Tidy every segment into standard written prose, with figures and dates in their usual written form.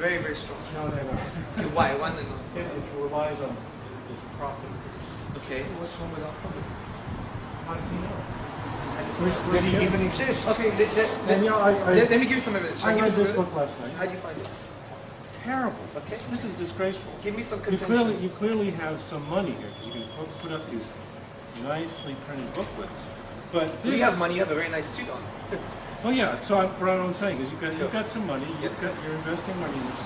very, very strong. No, they're not. Okay, why? Why they're not? It relies on this profit. Okay, what's wrong with our profit? How do you know? Where do you even exist? Okay, let me give you some evidence. I read this book last night. How do you find it? Terrible. Okay. This is disgraceful. Give me some contention. You clearly have some money here because you can put up these nicely printed booklets. But you have money. You have a very nice suit on. Well, yeah. So what I'm saying is you've got some money. You're investing money in this,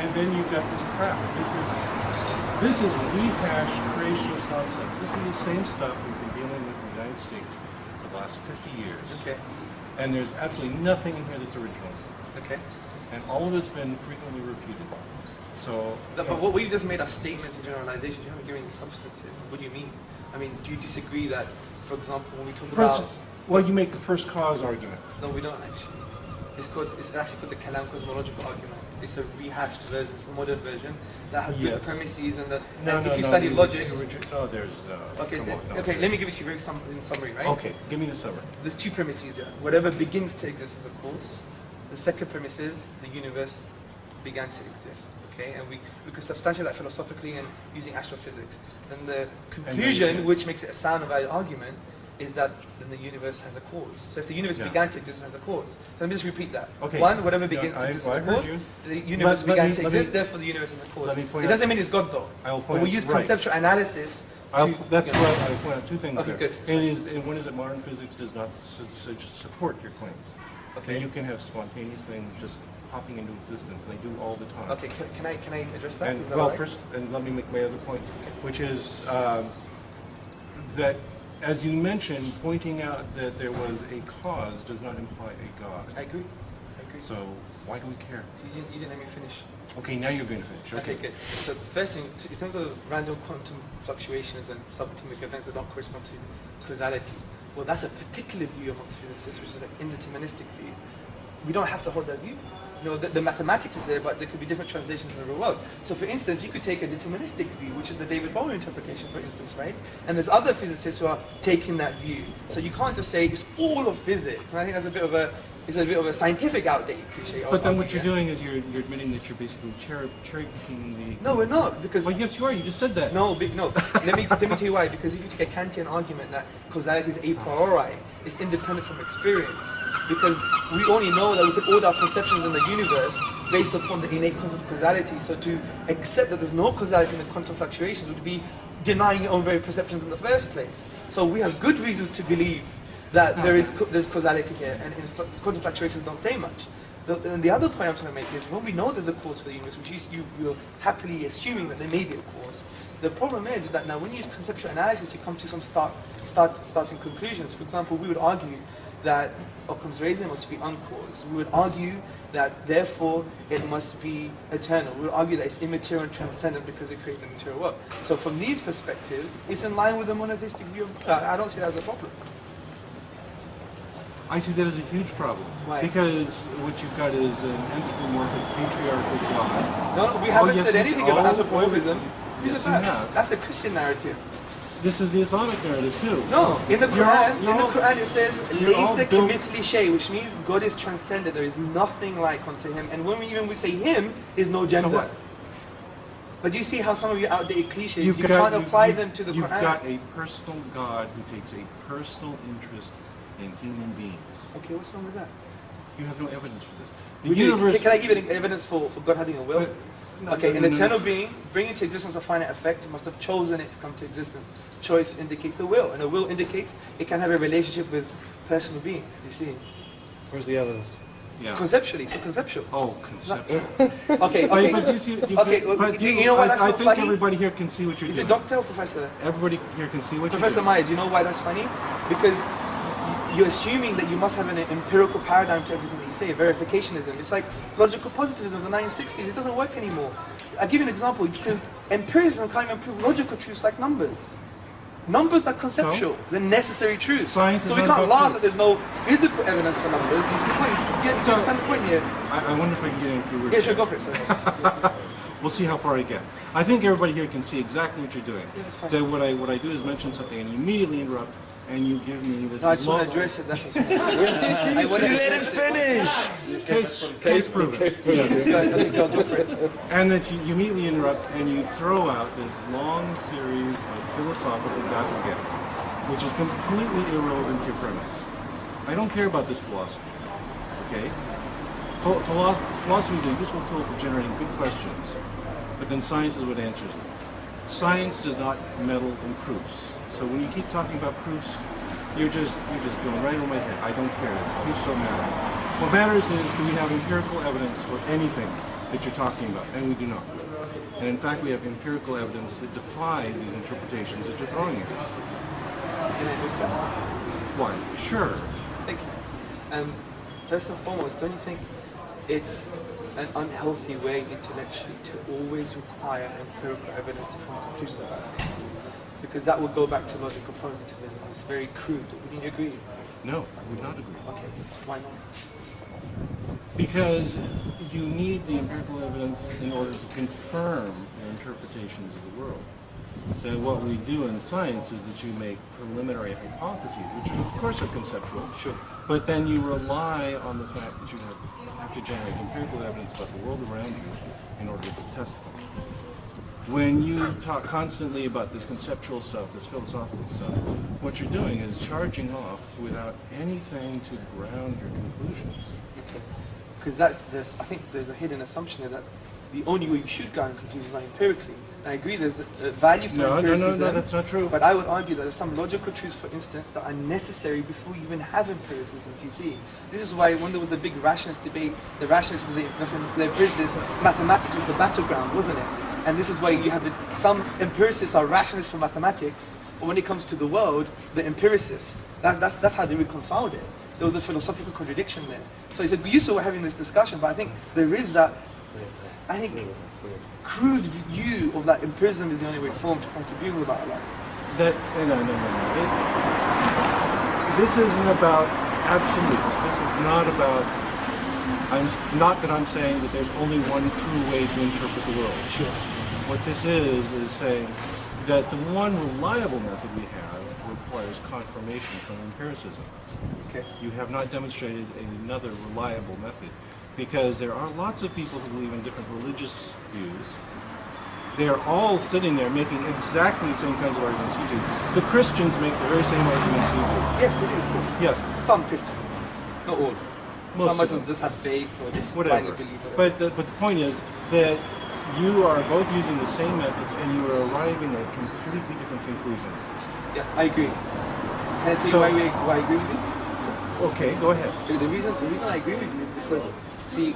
and then you've got this crap. This is rehashed creationist nonsense. This is the same stuff we've been dealing with in the United States for the last 50 years. Okay. And there's absolutely nothing in here that's original. Okay. And all of it's been frequently refuted. So. But what we've just made are statements and generalizations. You haven't given any substantive. What do you mean? I mean, do you disagree that, for example, when we talk about... Well, you make the first cause argument. No, we don't actually. It's actually called the Kalam cosmological argument. It's a rehashed version, it's a modern version that has good premises and if you study logic... Okay, let me give it to you very in summary, right? Okay, give me the summary. There's two premises here. Whatever begins to exist is a cause. The second premise is the universe began to exist. Okay, and we could substantiate that philosophically and using astrophysics. Then the conclusion, which makes it a sound and valid argument, is that then the universe has a cause. So if the universe began to exist, it has a cause. So let me just repeat that. Okay. One, whatever begins to exist has a cause. The universe began to exist, therefore the universe has a cause. It doesn't mean it's God though. But we use conceptual analysis. That's why I point out two things there. Good. And one is that modern physics does not support your claims. Okay. And you can have spontaneous things just popping into existence, and they do all the time. Okay, can I address that? And, well, first, and let me make my other point, which is that, as you mentioned, pointing out that there was a cause does not imply a God. I agree. So why do we care? You didn't let me finish. Okay, now you're going to finish. Okay, good. So first thing, in terms of random quantum fluctuations and subatomic events that don't correspond to causality, well, that's a particular view amongst physicists, which is an indeterministic view. We don't have to hold that view. You know, the mathematics is there, but there could be different translations in the real world. So, for instance, you could take a deterministic view, which is the David Bowie interpretation, for instance, right? And there's other physicists who are taking that view. So you can't just say it's all of physics. And I think that's a bit of a scientific outdated cliche. But then what you're doing is you're admitting that you're basically cherry picking the... No, we're not, because... Well, yes, you are. You just said that. No. let me tell you why. Because if you take a Kantian argument that causality is a priori, it's independent from experience. Because we only know that we can order our perceptions in the universe based upon the innate concept of causality. So to accept that there's no causality in the quantum fluctuations would be denying your own very perceptions in the first place. So we have good reasons to believe that there's causality here, and quantum fluctuations don't say much. And the other point I'm trying to make is, when we know there's a cause for the universe, which you're happily assuming that there may be a cause, the problem is that now when you use conceptual analysis, you come to some starting conclusions. For example, we would argue that Occam's razor must be uncaused. We would argue that therefore it must be eternal. We would argue that it's immaterial and transcendent because it creates the material world. So from these perspectives, it's in line with the monotheistic view of God. I don't see that as a problem. I see that as a huge problem. Why? Because what you've got is an anthropomorphic patriarchal God. No, we haven't said anything about anthropomorphism. Yes, you have. That's the Christian narrative. This is the Islamic narrative too. No, in the Quran, it says "Laysa kamithli shay," which means God is transcendent. There is nothing like unto Him. And when we say Him, is no gender. So what? But do you see how some of your outdated cliches you can't apply them to the Quran? You've got a personal God who takes a personal interest in human beings. Okay, what's wrong with that? You have no evidence for this. Can I give you evidence for God having a will? An eternal being, bringing to existence a finite effect, must have chosen it to come to existence. Choice indicates a will, and a will indicates it can have a relationship with personal beings, you see. Where's the evidence? Yeah. Conceptually, so conceptual. Oh, conceptual. Okay. But you know what? I think everybody here can see what you're doing. Is it doctor or professor? Everybody here can see what you're doing. Professor Myers, you know why that's funny? Because you're assuming that you must have an empirical paradigm to everything that you say, verificationism. It's like logical positivism of the 1960s. It doesn't work anymore. I'll give you an example, because empiricism can't even prove logical truths like numbers. Numbers are conceptual. They're necessary truths. So we can't laugh that there's no physical evidence for numbers. You see the point? Do you understand the point here? I wonder if I can get in a few words. Yeah, sure, go for it. We'll see how far I get. I think everybody here can see exactly what you're doing. Yeah, that's fine. That what I do is mention something and you immediately interrupt and you give me this. No, I just want to address it. That's I want to let him finish. Case proven. And that you immediately interrupt and you throw out this long series of philosophical gagaga, which is completely irrelevant to your premise. I don't care about this philosophy. Okay? Philosophy is a useful tool for generating good questions, but then science is what answers them. Science does not meddle in proofs. So when you keep talking about proofs, you're just going right over my head. I don't care. Proofs don't matter. What matters is, do we have empirical evidence for anything that you're talking about? And we do not. And in fact, we have empirical evidence that defies these interpretations that you're throwing at us. Can I address that? Why? Sure. Thank you. First and foremost, don't you think it's an unhealthy way intellectually to always require empirical evidence to form conclusions about things? Because that would go back to logical positivism. It's very crude. Wouldn't you agree? No, I would not agree. Okay, why not? Because you need the empirical evidence in order to confirm your interpretations of the world. So what we do in science is that you make preliminary hypotheses, which of course are conceptual. Sure. But then you rely on the fact that you have to generate empirical evidence about the world around you in order to test them. When you talk constantly about this conceptual stuff, this philosophical stuff, what you're doing is charging off without anything to ground your conclusions. Okay. Because I think there's a hidden assumption there that the only way you should ground conclusions are empirically. And I agree there's a value for empiricism. No, that's not true. But I would argue that there's some logical truths, for instance, that are necessary before you even have empiricism, you see. This is why when there was the big rationalist debate, the rationalists and the empiricists, mathematics was the battleground, wasn't it? And this is why you have some empiricists are rationalists for mathematics, but when it comes to the world, the empiricists. That's how they reconciled it. There was a philosophical contradiction there. So it's useful we're having this discussion, but I think there is that, crude view of that empiricism is the only way formed to come to view about it. No. This isn't about absolutes. This is not about. Not that I'm saying that there's only one true way to interpret the world. Sure. What this is saying that the one reliable method we have requires confirmation from empiricism. Okay. You have not demonstrated another reliable method, because there are lots of people who believe in different religious views. They are all sitting there making exactly the same kinds of arguments you do. The Christians make the very same arguments you do. Yes, they do, of course. Yes. Some Christians. Not all. Most Some of them just have faith or just blindly believe it. But the point is that you are both using the same methods and you are arriving at completely different conclusions. Yeah, I agree. Can I tell you why I agree with you? Okay, go ahead. The reason I agree with you is because, see,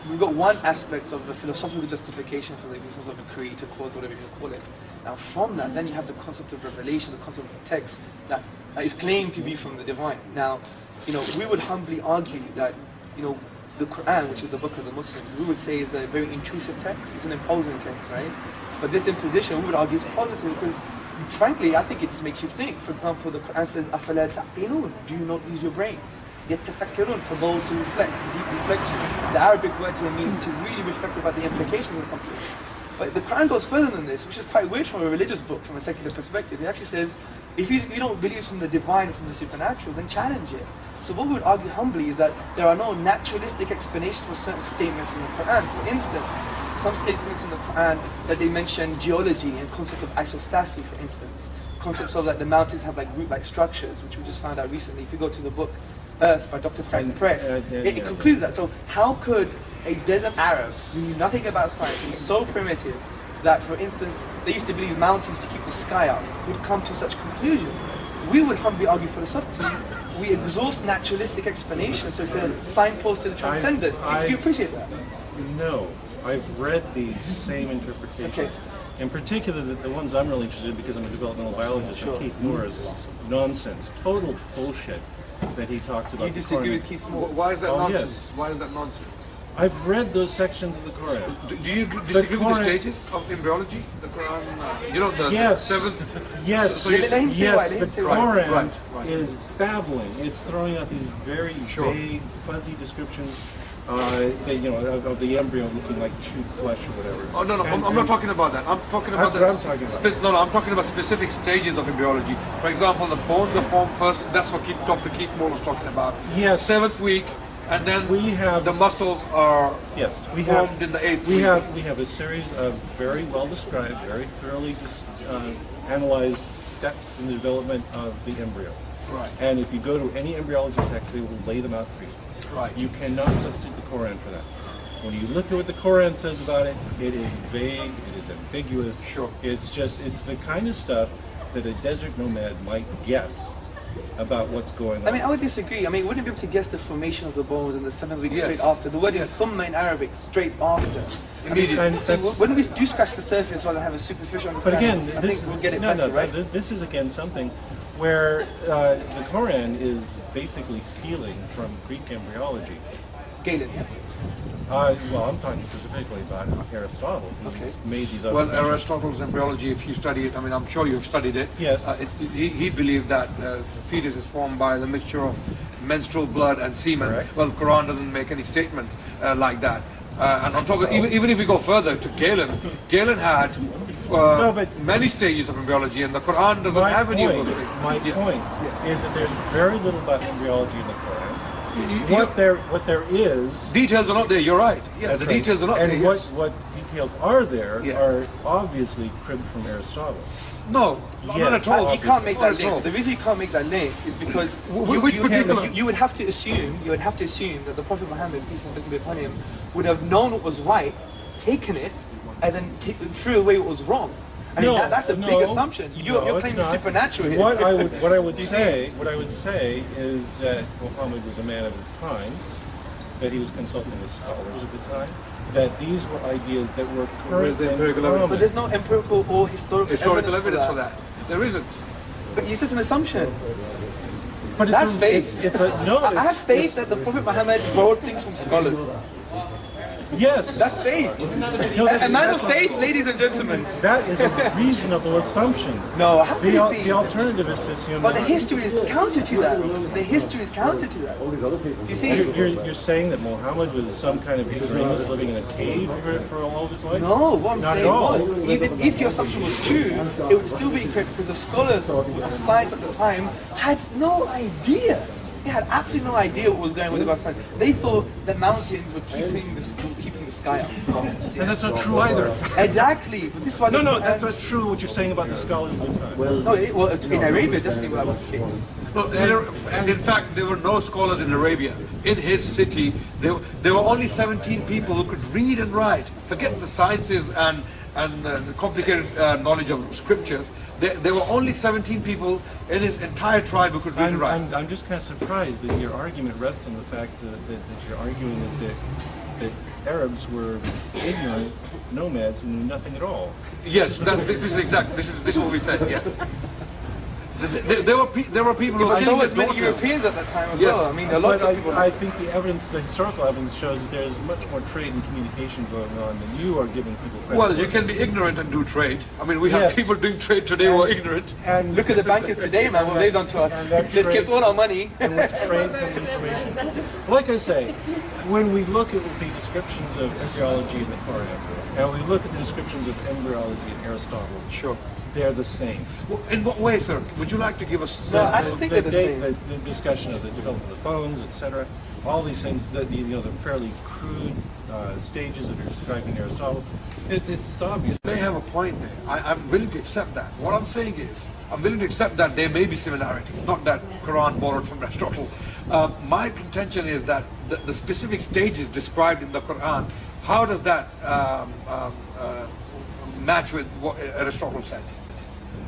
we've got one aspect of the philosophical justification for the existence of a creator cause, whatever you call it. Now from that, then you have the concept of revelation, the concept of text that is claimed to be from the divine. Now, we would humbly argue that, the Quran, which is the book of the Muslims, we would say is a very intrusive text. It's an imposing text, right? But this imposition, we would argue, is positive because, frankly, I think it just makes you think. For example, the Quran says, أَفَلَا تَعْقِلُونَ? Do you not use your brains? يَتَفَكِّرُونَ, for those who reflect, deep reflection. The Arabic word here means to really reflect about the implications of something. But the Quran goes further than this, which is quite weird from a religious book, from a secular perspective. It actually says, if you don't believe it's from the divine or from the supernatural, then challenge it. So what we would argue humbly is that there are no naturalistic explanations for certain statements in the Quran. For instance, some statements in the Quran that they mention geology and concept of isostasis, for instance. Concepts of that the mountains have like root-like structures, which we just found out recently. If you go to the book Earth by Dr. Frank Press, it concludes that. So how could a desert Arab who knew nothing about science and so primitive that, for instance, they used to believe mountains to keep the sky out, would come to such conclusions? We would humbly argue philosophically, we exhaust naturalistic explanations, so it's a signpost to the transcendent. Do you appreciate that? No. I've read these same interpretations. Okay. In particular, the ones I'm really interested in, because I'm a developmental biologist, sure. Keith Moore's nonsense, total bullshit that he talks about. You disagree with Keith Moore? Why is that nonsense? Yes. Why is that nonsense? I've read those sections of the Quran. Do you disagree with the stages of embryology? The Quran, the yes. seventh? Yes, so the Quran is babbling. It's throwing out these very vague, fuzzy descriptions of the embryo looking like chewed flesh or whatever. Oh no, I'm not talking about that. I'm talking about That's what I'm talking about. I'm talking about specific stages of embryology. For example, the bones are formed first. That's what Dr. Keith Moore was talking about. Yes. 7th week, and then the muscles are formed in the 8th week. We have a series of very well described, very thoroughly analyzed steps in the development of the embryo. Right. And if you go to any embryology text, they will lay them out for you. Right. You cannot substitute the Quran for that. When you look at what the Quran says about it, it is vague, it is ambiguous. Sure. It's the kind of stuff that a desert nomad might guess about what's going on. I mean, I would disagree. I mean, wouldn't be able to guess the formation of the bones in the 7th week Yes. straight after. The word is summa in Arabic, straight after. Immediately. So when we do scratch the surface rather than have a superficial understanding, But again, I think we'll get it better, right? This is again something where the Quran is basically stealing from Greek embryology. Galen. Well, I'm talking specifically about Aristotle, who made these other Well, measures. Aristotle's embryology, if you study it, I mean, I'm sure you've studied it. Yes. He believed that the fetus is formed by the mixture of menstrual blood and semen. Correct. Well, the Quran doesn't make any statement like that. And on top of even if we go further to Galen had many stages of embryology, and the Quran doesn't have any of those things. My point is that there's very little about embryology in the Quran. What there is... Details are not there, you're right. Yeah, the details are not there. And what details are there are obviously cribbed from Aristotle. No, not at all. You can't make that link. The reason you can't make that link is because you would have to assume that the Prophet Muhammad, peace and blessings be upon him, would have known what was right, taken it, and then threw away what was wrong. I mean, that's a big assumption. You're claiming supernatural here. What I would say is that Muhammad was a man of his times, that he was consulting with scholars at the time, that these were ideas that were current and common. But there's no empirical or historical evidence for that. There isn't. But it's just an assumption. But that's faith. I have faith that the Prophet Muhammad borrowed things from scholars. Yes. That's faith. A man of faith, ladies and gentlemen. That is a reasonable assumption. No, the alternative is to assume but the history is counter to that. The history is counter to that. You see? You're saying that Muhammad was some kind of extremist living in a cave for all of his life? No, what I'm saying was, even if your assumption was true, it would still be incorrect because the scholars of science at the time had no idea. They had absolutely no idea what was going on with the science. They thought that mountains were keeping the sky up. And that's not true either. Exactly. But this is why that's not true what you're saying about the scholars of the time. In Arabia, definitely that was the case. No, and in fact, there were no scholars in Arabia. In his city, there were only 17 people who could read and write. Forget the sciences and the complicated knowledge of scriptures. There were only 17 people in his entire tribe who could read and write. I'm just kind of surprised that your argument rests on the fact that you're arguing that Arabs were ignorant nomads who knew nothing at all. Yes, this is what we said. Yes. There were people who were many Europeans at that time as well. I mean, a lot of people. I think the historical evidence shows that there's much more trade and communication going on than you are giving people credit. Well, you can be ignorant and do trade. I mean, we have people doing trade today who are ignorant. And look at the bankers today, man. What they've done to us. They've kept all our money. And with trade comes information. Like I say, when we look at the descriptions of embryology in the Quran, and we look at the descriptions of embryology in Aristotle, they're the same. Well, in what way, sir? Would you like to give us I think they're the same. The discussion of the development of the bones, etc., all these things, the fairly crude stages of describing Aristotle, it's obvious. They have a point there. I'm willing to accept that. What I'm saying is, I'm willing to accept that there may be similarities, not that Quran borrowed from Aristotle. My contention is that the specific stages described in the Quran, how does that match with what Aristotle said?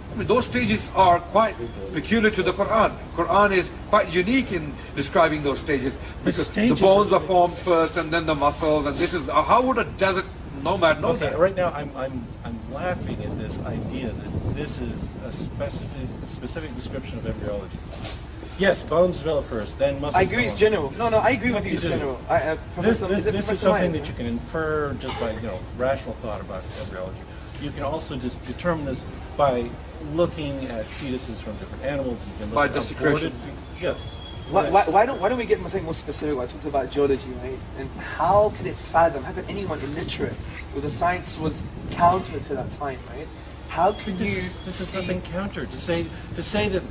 I mean, those stages are quite peculiar to the Quran. Quran is quite unique in describing those stages because the bones are formed first and then the muscles, and this is how would a desert nomad know that? Right now I'm laughing at this idea that this is a specific description of embryology. Yes, bones develop first, then muscles. I agree, it's general. No, I agree with you, it's general. This is something that you can infer just by rational thought about embryology. You can also just determine this by looking at fetuses from different animals. You can look by at desecration. Yes. Why don't we get something more specific? I talked about geology, right? And how could it fathom? How could anyone illiterate, where the science was counter to that time, right? How could you? This is something counter to say that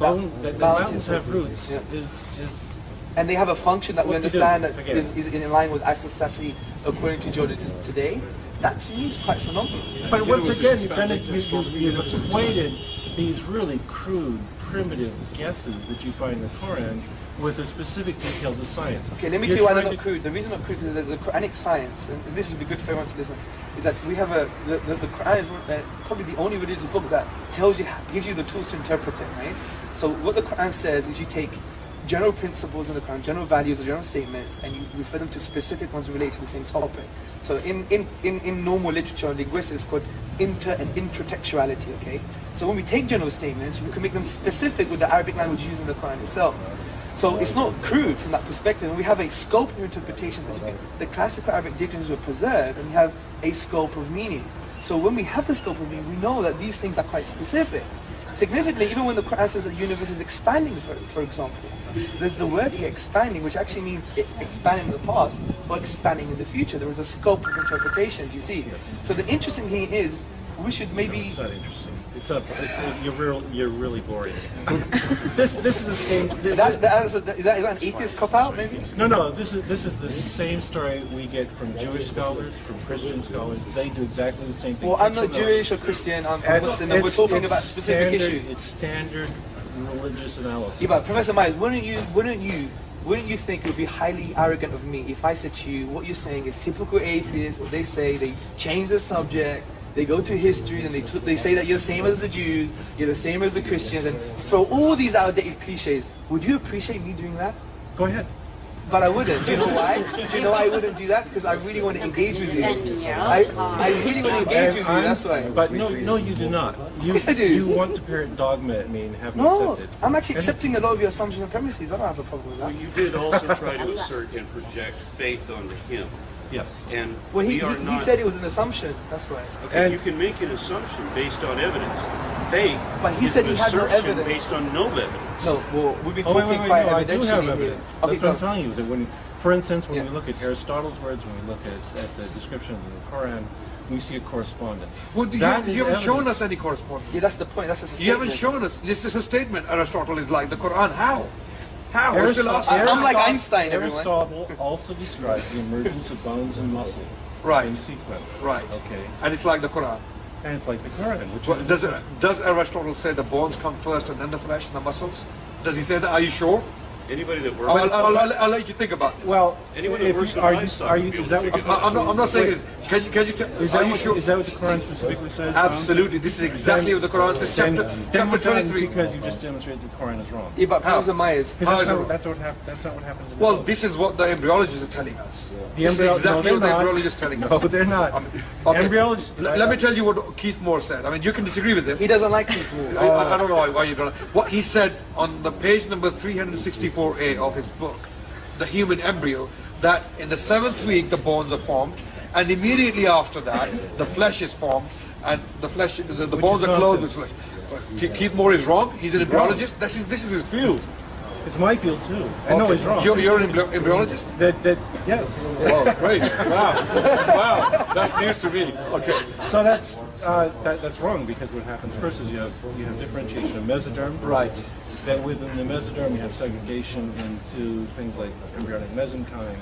mountains have roots is. And they have a function that we understand that Forget it. is in line with isostasy according to geologists today. That to me is quite phenomenal. But once again, you've equated these really crude, primitive guesses that you find in the Quran with the specific details of science. Okay, let me tell you why they're not crude. The reason not crude is that the Quranic science, and this would be good for everyone to listen, is that we have the Quran is probably the only religious book that gives you the tools to interpret it, right? So what the Quran says is you take general principles in the Quran, general values or general statements, and you refer them to specific ones related to the same topic. So in normal literature and linguistics, it's called inter and intratextuality, okay? So when we take general statements, we can make them specific with the Arabic language used in the Quran itself. So it's not crude from that perspective, and we have a scope of interpretation. The classical Arabic dictionaries were preserved, and we have a scope of meaning. So when we have the scope of meaning, we know that these things are quite specific. Significantly, even when the Quran says that the universe is expanding, for example, there's the word here, expanding, which actually means expanding in the past or expanding in the future. There is a scope of interpretation, do you see? So the interesting thing is, we should maybe... It's not interesting. You're really boring. This is the same... Is that an atheist cop-out, maybe? No, this is the same story we get from Jewish scholars, from Christian scholars. They do exactly the same thing. Well, I'm not Jewish or Christian, I'm Muslim, and we're talking about specific issues. It's standard religious analysis. Yeah, but Professor Myers, wouldn't you think it would be highly arrogant of me if I said to you, what you're saying is typical atheists, what they say, they change the subject, they go to history and they say that you're the same as the Jews, you're the same as the Christians, and throw all these outdated cliches. Would you appreciate me doing that? Go ahead. But I wouldn't. Do you know why? Do you know why I wouldn't do that? Because I really want to engage with you. I really want to engage with you, that's why. But no, you do not. Yes, I do. You want to parrot dogma at me and have me No, accept it. I'm actually accepting a lot of your assumptions and premises. I don't have a problem with that. Well, you did also try to assert and project faith onto him. Yes. And Well, he not, said it was an assumption. That's why. Okay, And- you can make an assumption based on evidence. Faith But he is said an he had no assertion evidence. based on no evidence. No, well, we've been Oh, talking wait, quite no, I do evidentially have here. evidence. Okay, That's what I'm so telling you. That for instance, when Yeah. we look at Aristotle's words, when we look at the description of the Quran, we see a correspondence. Well, you That is haven't shown evidence. us any correspondence. yeah, that's the point. That's just a You haven't statement. shown us. This is a statement. Aristotle is like the Quran. How? How? We're still asking. I'm like Einstein, everyone. Aristotle also describes the emergence of bones and muscle Right. in sequence. Right. Okay. And it's like the Quran. And it's like the Quran, which Well, is does Aristotle say the bones come first and then the flesh and the muscles? Does he say that? Are you sure? Anybody that works I'll let you think about this. well. Anyone that if works you- with are my you? son Are would you? be Is able that to what? figure I'm not saying it. Can you tell? Is Are that you what, sure? is that what the Quran specifically says? Absolutely. This is exactly what the Quran says. Then Chapter we're done 23. because you just demonstrated the Quran is wrong. Yeah, but How? Professor Myers. Because How that's is it not, that's not what happens in the Well, book. this is what the embryologists are telling us. The This is embryo- exactly no, what the they're not. embryologists are telling us. No, they're not. Okay. Embryologists. Let me tell you what Keith Moore said. I mean, you can disagree with him. He doesn't like people. I don't know why you don't. What he said on the page number 364A of his book, The Human Embryo, that in the 7th week the bones are formed, and immediately after that the flesh is formed, and the flesh, the bones is are clothed with nonsense. flesh. Keith Moore is wrong. He's an embryologist. This is his field. It's my field too. I know he's wrong. You're an embryologist. That yes. Oh, great! Wow, that's news to me. Okay. So that's wrong because what happens first is you have differentiation of mesoderm. Right. That within the mesoderm you have segregation into things like embryonic mesenchyme,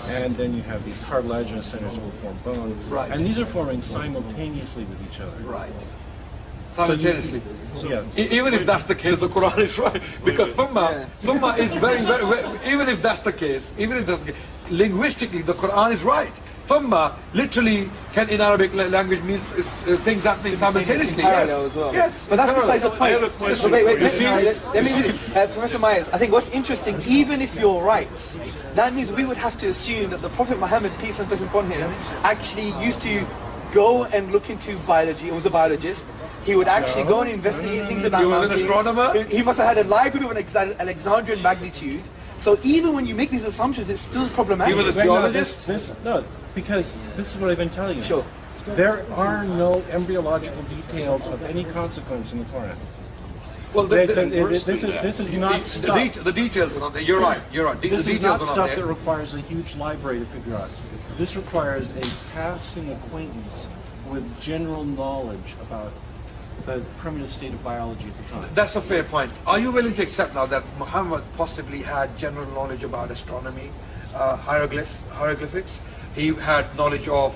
and then you have these cartilaginous centers will form bone. Right. And these are forming simultaneously with each other. Right. Simultaneously. Yes. Even if that's the case, the Quran is right. Because Thumma is very, even if that's the case, linguistically, the Quran is right. Thumma literally can in Arabic language means things happening simultaneously. Parallel Yes. as well. Yes. But that's Parallel. besides the point. I have a question Wait, for you. let me Professor Myers, I think what's interesting, even if you're right, that means we would have to assume that the Prophet Muhammad, peace and blessings upon him, actually used to go and look into biology. He was a biologist. He would actually go and investigate things about He was an mountains. astronomer? He must have had a library of an Alexandrian magnitude. So even when you make these assumptions, it's still problematic. He was a Wait, no, geologist? because this is what I've been telling you. Sure. There are no embryological details of any consequence in the Quran. Well, this is not stuff. The details are not there. You're right. You're right. This the is details not are stuff there. that requires a huge library to figure out. This requires a passing acquaintance with general knowledge about the primitive state of biology at the time. That's a fair point. Are you willing to accept now that Muhammad possibly had general knowledge about astronomy, hieroglyphics? He had knowledge of,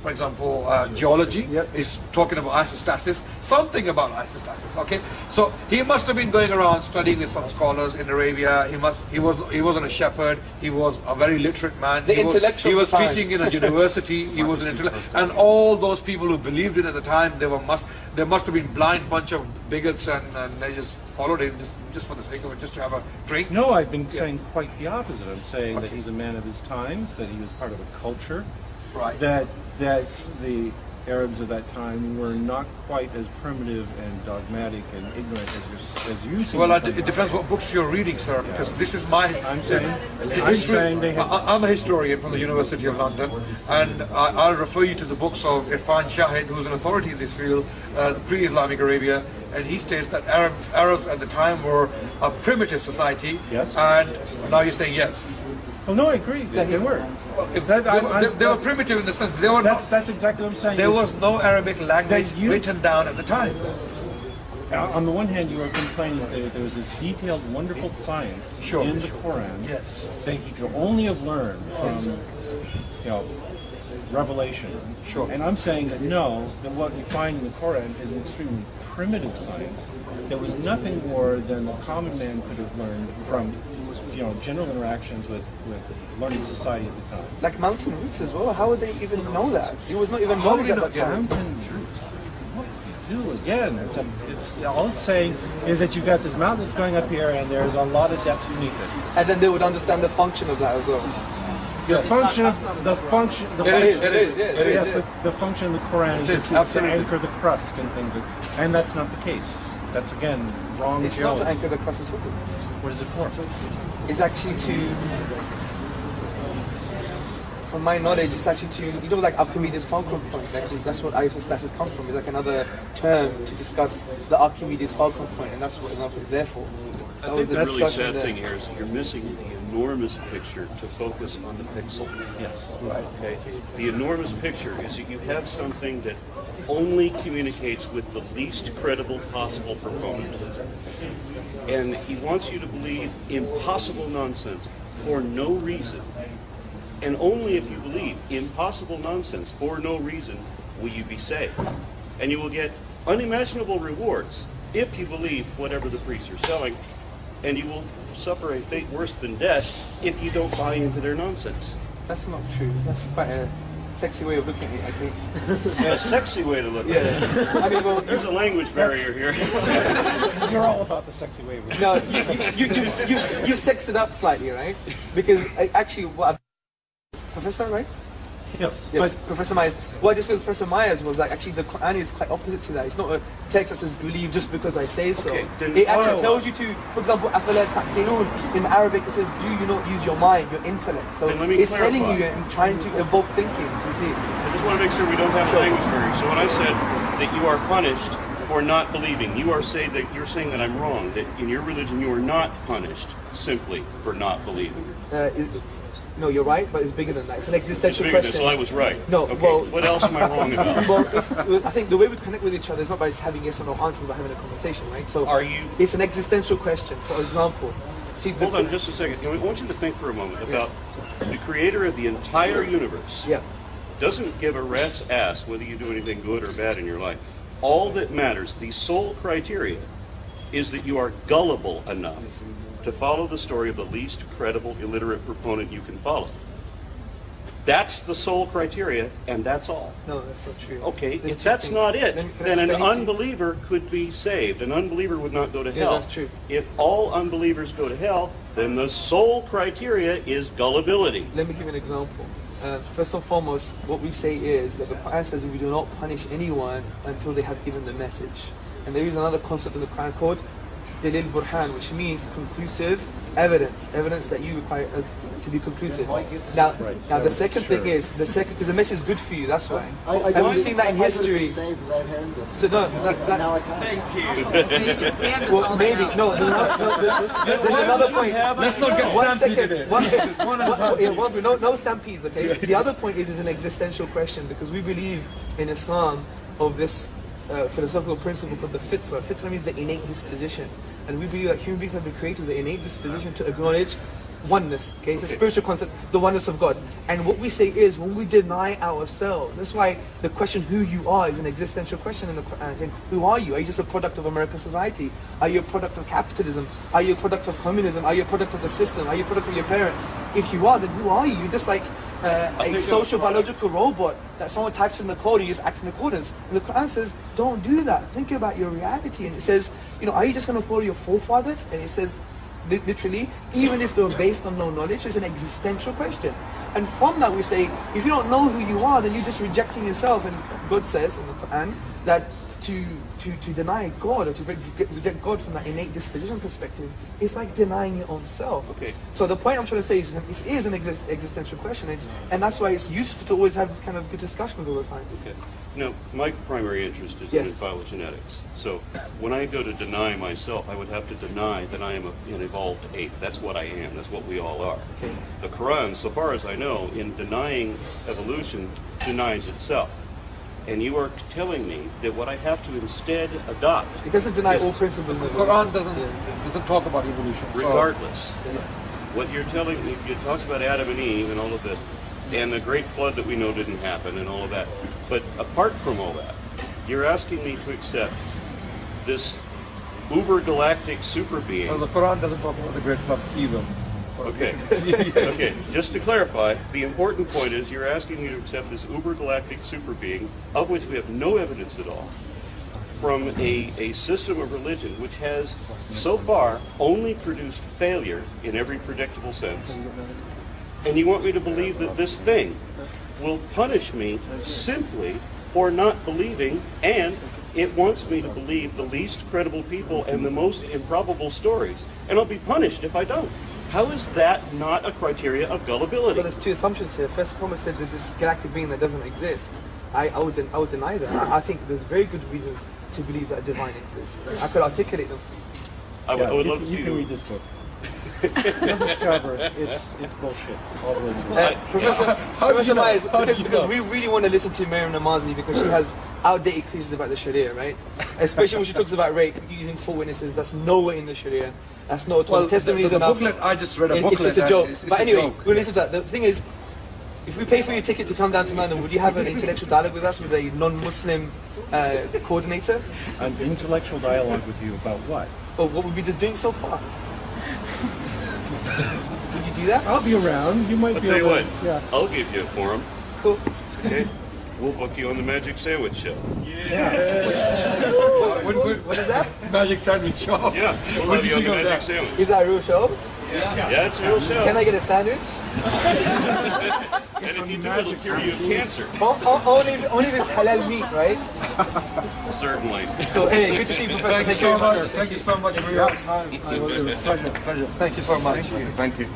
for example, geology. Yep. He's talking about isostasis, something about isostasis. Okay, so he must have been going around studying with some scholars in Arabia. He wasn't a shepherd. He was a very literate man. The intellectual He was time. teaching in a university. He was an intellect, and all those people who believed in it at the time, there must have been blind bunch of bigots, and they just followed him just for the sake of it, just to have a drink. No, I've been saying quite the opposite. I'm saying that he's a man of his times, that he was part of a culture, Right. that the Arabs of that time were not quite as primitive and dogmatic and ignorant as you seem Well, to think. it depends what books you're reading, sir, because this is my... I'm saying they have... I'm a historian from the University of London, and I'll refer you to the books of Irfan Shahid, who's an authority in this field, pre-Islamic Arabia, and he states that Arabs at the time were a primitive society, Yes. and now you're saying yes. Oh, no, I agree. They were. They were primitive in the sense they were not... That's exactly what I'm saying. There was no Arabic language That you- written down at the time. On the one hand, you are complaining that there was this detailed, wonderful science in the Quran Yes. that he could only have learned from, revelation. Sure. And I'm saying that no, that what we find in the Quran is an extremely primitive science. There was nothing more than the common man could have learned from, general interactions with learning society at the time. Like mountain roots as well. How would they even know that? It was not even knowledge at that time. Mountain roots. What do you do again? It's all it's saying is that you've got this mountain that's going up here, and there's a lot of depth beneath it. And then they would understand the function of that as well. The function. It The function of the Quran It is is, to absolutely. anchor the crust and things, and that's not the case. That's again wrong. It's not to theology. anchor the crust at all. What is it for? It's actually to, from my knowledge, it's actually to, like Archimedes' fulcrum point. That's what isostasis comes from. It's like another term to discuss the Archimedes' fulcrum point, and that's what it's there for. I think the really sad thing here is you're missing the enormous picture to focus on the pixel. Yes. Right. Okay? The enormous picture is that you have something that only communicates with the least credible possible proponent. And he wants you to believe impossible nonsense for no reason. And only if you believe impossible nonsense for no reason will you be saved. And you will get unimaginable rewards if you believe whatever the priests are selling. And you will suffer a fate worse than death if you don't buy into their nonsense. That's not true. That's quite a sexy way of looking at it, I think. A sexy way to look at it. I mean, well, There's a language barrier here. You're all about the sexy way. no, you sexed it up slightly, right? Because actually, what Professor, right? Yes. Yeah, But Professor Myers. What I just with Professor Myers was like actually the Quran is quite opposite to that. It's not a text that says believe just because I say so. Okay, then It actually follow tells you to, for example, أَفَلَا تَعْقِلُونَ. In Arabic it says, do you not use your mind, your intellect? So Then let me it's clarify. telling you and trying to evoke thinking. You see? I just want to make sure we don't have a language barrier. So when I said that you are punished for not believing, you're saying that I'm wrong. That in your religion you are not punished simply for not believing. No, you're right, but it's bigger than that. It's an It's existential bigger than question. so I was right. No, Okay, well- what else am I wrong about? Well, I think the way we connect with each other is not by having yes or no answers, but having a conversation, right? So Are you- It's an existential question. For example, see, Hold on just a second. I want you to think for a moment about the creator of the entire universe. Yeah. Doesn't give a rat's ass whether you do anything good or bad in your life. All that matters, the sole criteria, is that you are gullible enough to follow the story of the least credible illiterate proponent you can follow. That's the sole criteria, and that's all. No, that's not true. Okay, There's if two that's things. not it, Can I then an explain to you? unbeliever could be saved. An unbeliever would not go to hell. that's true. If all unbelievers go to hell, then the sole criteria is gullibility. Let me give you an example. First and foremost, what we say is that the Quran says we do not punish anyone until they have given the message. And there is another concept in the Quran called Dalil Burhan, which means conclusive evidence that you require to be conclusive. Now the second thing is because the message is good for you. That's why. And we've seen that in history. So no, Now I can't. well, maybe no. There's another point. Let's not get stampeded. One second. No stampedes. Okay. The other point is an existential question because we believe in Islam of this philosophical principle called the fitra. Fitra means the innate disposition, and we believe that human beings have been created with the innate disposition to acknowledge oneness. Okay, it's a spiritual concept, the oneness of God. And what we say is when we deny ourselves, that's why the question who you are is an existential question in the Quran. Saying, who are you? Are you just a product of American society? Are you a product of capitalism? Are you a product of communism? Are you a product of the system? Are you a product of your parents? If you are, then who are you? You're just like a social biological robot that someone types in the code and you just act in accordance. And the Quran says, don't do that. Think about your reality. And it says, are you just going to follow your forefathers? And it says, literally, even if they were based on no knowledge, it's an existential question. And from that we say, if you don't know who you are, then you're just rejecting yourself. And God says in the Quran that to deny God or to reject God from that innate disposition perspective is like denying your own self. Okay. So the point I'm trying to say is this is an existential question. And that's why it's useful to always have this kind of good discussions all the time. Okay. My primary interest is in phylogenetics. So when I go to deny myself, I would have to deny that I am an evolved ape. That's what I am. That's what we all are. Okay. The Quran, so far as I know, in denying evolution, denies itself. And you are telling me that what I have to instead adopt... It doesn't deny all principles. The Quran doesn't talk about evolution. Regardless. What you're telling me, it talks about Adam and Eve and all of this, and the great flood that we know didn't happen and all of that. But apart from all that, you're asking me to accept this uber-galactic super being. Well, the Quran doesn't talk about the great flood either. Okay. Okay. Just to clarify, the important point is you're asking me to accept this uber-galactic super being, of which we have no evidence at all, from a system of religion which has, so far, only produced failure in every predictable sense. And you want me to believe that this thing will punish me simply for not believing, and it wants me to believe the least credible people and the most improbable stories, and I'll be punished if I don't. How is that not a criteria of gullibility? But there's two assumptions here. First and foremost, said there's this galactic being that doesn't exist. I would deny that. I think there's very good reasons to believe that divine exists. I could articulate them for you. I would love to see you can read this book. You'll discover it's bullshit. All the way through. Professor Myers, because we really want to listen to Miriam Namazi because she has outdated clues about the Sharia, right? Especially when she talks about rape using four witnesses. That's nowhere in the Sharia. That's not at all. Testimony is enough. Booklet, I just read a booklet. It's just a joke. It's but a anyway, joke. we'll listen to that. The thing is, if we pay for your ticket to come down to London, would you have an intellectual dialogue with us with a non-Muslim coordinator? An intellectual dialogue with you about what? Or what we've been just doing so far? Would you do that? I'll be around. You might I'll be tell you able what, to. Yeah. I'll give you a forum. Cool. Okay? We'll book you on the Magic Sandwich Show. What is that? Magic Sandwich Show. Yeah, we'll have you on the Magic Sandwich. Is that a real show? Yeah, it's a real show. Can I get a sandwich? And if you do, it'll cure you of cancer. Only if it's halal meat, right? Certainly. So, anyway, good to see you, Professor. Thank you so much. Thank you so much for your time. Pleasure. Thank you so much. Thank you.